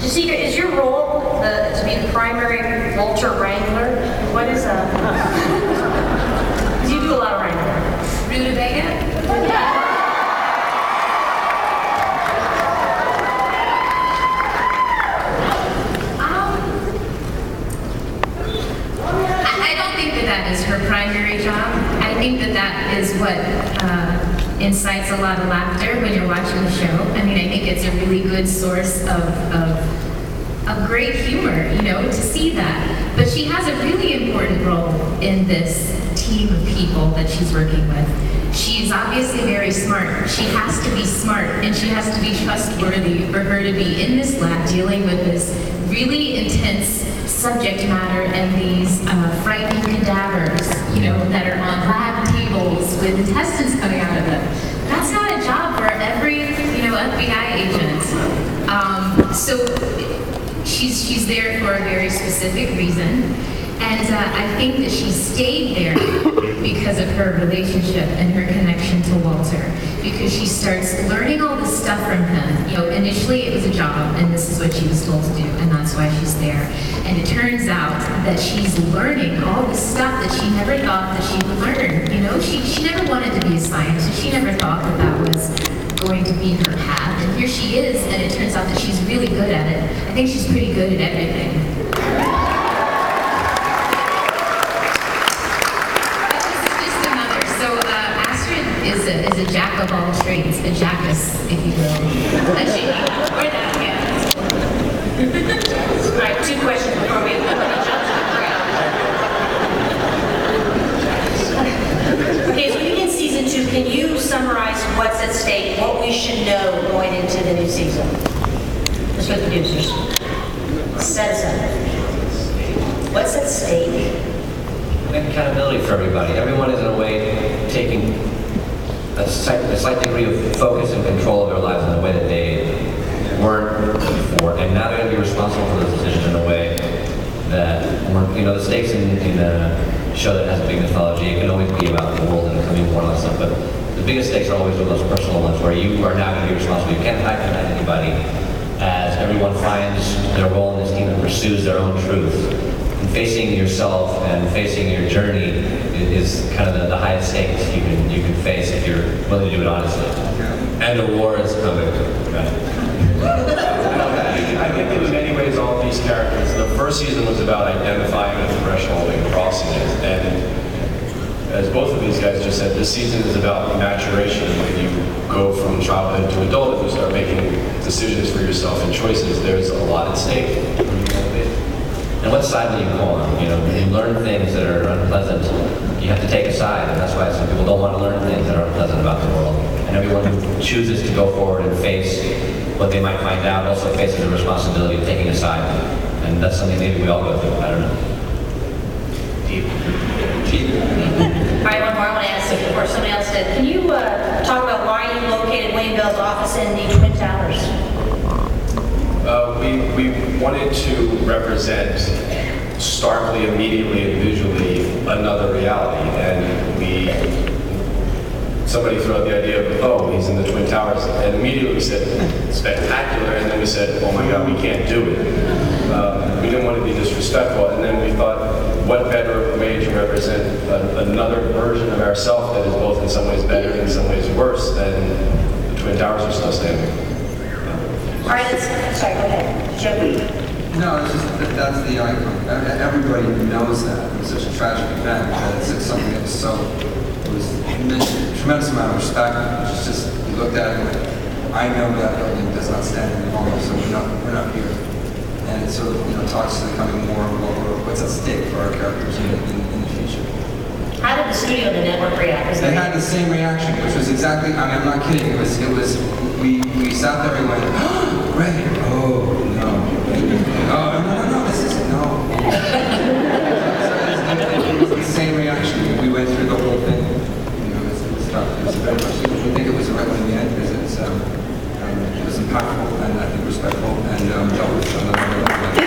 Jessica, is your role to be the primary Walter Wrangler? What is a... Because you do a lot of wrangling. Rutabaga? I don't think that is her primary job. I think that is what incites a lot of laughter when you're watching the show. I mean, I think it's a really good source of great humor, you know, to see that. But she has a really important role in this team of people that she's working with. She's obviously very smart. She has to be smart, and she has to be trustworthy for her to be in this lab dealing with this really intense subject matter and these frightening cadavers, you know, that are on lab tables with intestines coming out of them. That's not a job for every, you know, FBI agent. So she's there for a very specific reason. And I think that she stayed there because of her relationship and her connection to Walter. Because she starts learning all this stuff from him. You know, initially it was a job, and this is what she was told to do, and that's why she's there. And it turns out that she's learning all this stuff that she never thought that she would learn. You know, she never wanted to be a scientist. She never thought that was going to be her path. And here she is, and it turns out that she's really good at it. I think she's pretty good at everything. Is a jack of all trades, a jackass, if you will. Or that, yeah. All right, 2 questions before we jump to the Okay, as we begin season 2, can you summarize what's at stake, what we should know going into the new season? Just with the producers. Set us up. What's at stake? Accountability for everybody. Everyone is in a way taking a slight degree of focus and control of their lives in a way that they weren't before, and now they're going to be responsible for those decisions in a way that weren't, you know, the stakes in a show that has a big mythology, it can always be about the world and coming war and all that stuff, but the biggest stakes are always those personal ones where you are now going to be responsible. You can't hide behind anybody as everyone finds their role in this team and pursues their own truth. And facing yourself and facing your journey is kind of the highest stakes you can face if you're willing to do it honestly. And the war is coming. I think in many ways all of these characters, the first season was about identifying a threshold and crossing it. And as both of these guys just said, this season is about maturation. When you go from childhood to adulthood, you start making decisions for yourself and choices. There's a lot at stake. And what side will you go on? You know, when you learn things that are unpleasant, you have to take a side, and that's why some people don't want to learn things that are unpleasant about the world. And everyone who chooses to go forward and face what they might find out also faces the responsibility of taking a side. And that's something maybe we all go through. I don't know. Deep. All right, one more I want to ask you before somebody else did. Can you talk about why you located William Bell's office in the Twin Towers? We wanted to represent starkly, immediately, and visually another reality, and somebody threw out the idea of, oh, he's in the Twin Towers, and immediately we said, spectacular, and then we said, oh my God, we can't do it. We didn't want to be disrespectful, and then we thought, what better way to represent another version of ourselves that is both in some ways better and in some ways worse than the Twin Towers are still standing. All right, sorry, go ahead. Joe. No, it's just that's the icon. Everybody knows that. It was such a tragic event. It's something that was it was a tremendous amount of respect. It's just, you looked at it and went, I know that building does not stand any longer, so we're not here. And it sort of, talks to the coming more of what's at stake for our characters in the future. How did the studio and the network react? They had the same reaction, which was exactly, I'm not kidding, it was, we sat there and went, oh, Ray, oh, no. Oh, no, this isn't, no. It was the same reaction. We went through the whole thing. It was tough. It was very much, we think it was the right one in the end, because it was impactful and I think respectful and dealt with another level.